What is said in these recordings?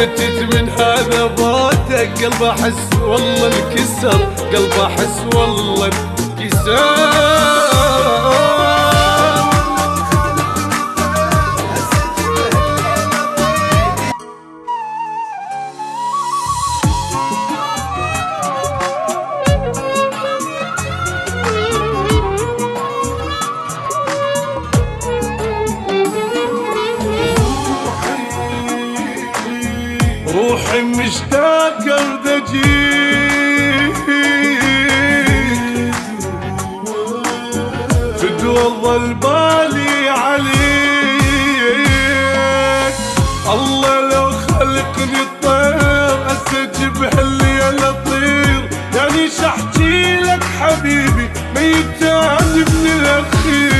متت من هذا بعدك، قلب احس والله انكسر، قلب احس والله انكسر. روحي مشتاقة ودجيك، فدوى ظل بالي عليك. الله لو خلقني طير استجيب هالليل اطير، يعني شحكي لك حبيبي ميت من الاخير.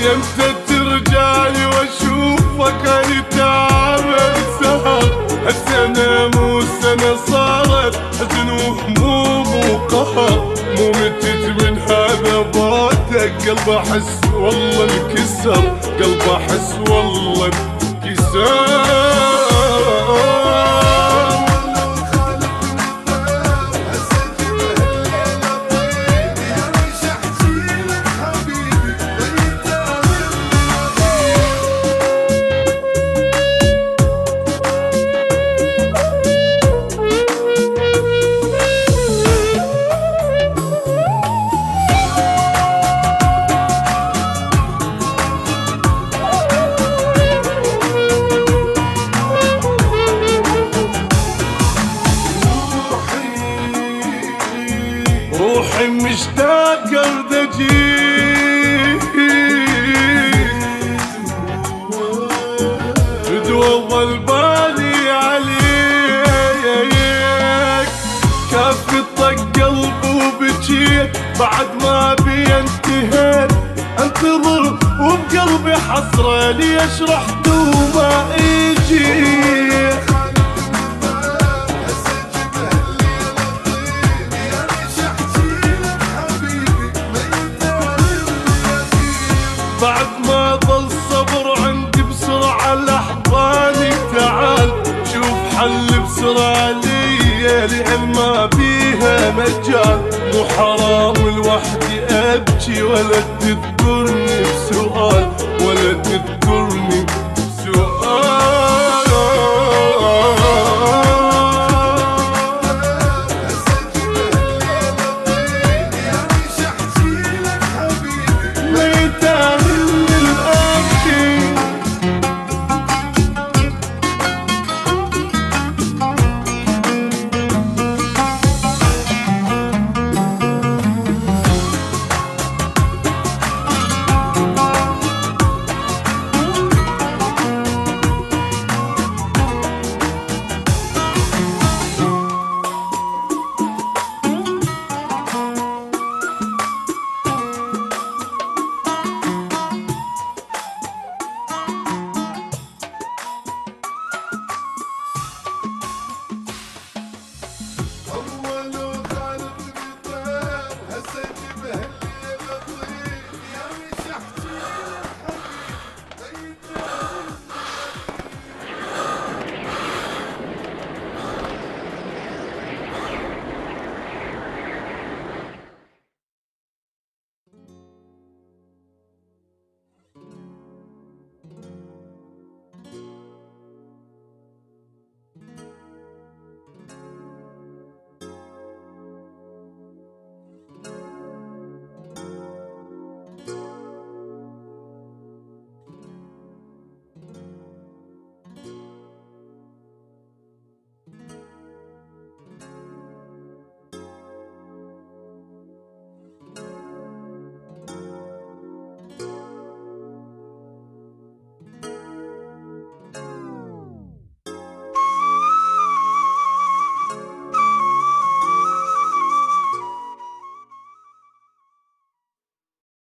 يمتى ترجعلي واشوفك اني تعبان سهر، هالسنة مو سنة صارت حزن وهموم وقهر. مو متت من هذا بعدك، قلب احس والله انكسر، قلب احس والله انكسر. روحي مشتاقة ودجيك، فدوى ظل بالي عليك. كافي طق قلب وبجيت بعد ما بي انتهيت، انتظر وبقلبي حسرة ليش رحت وما اجيت. بعد ما ظل صبر عندي بسرعة لحظاني، تعال شوف حل بسرعة ليا لأن ما بيها مجال. مو حرام لوحدي أبكي ولا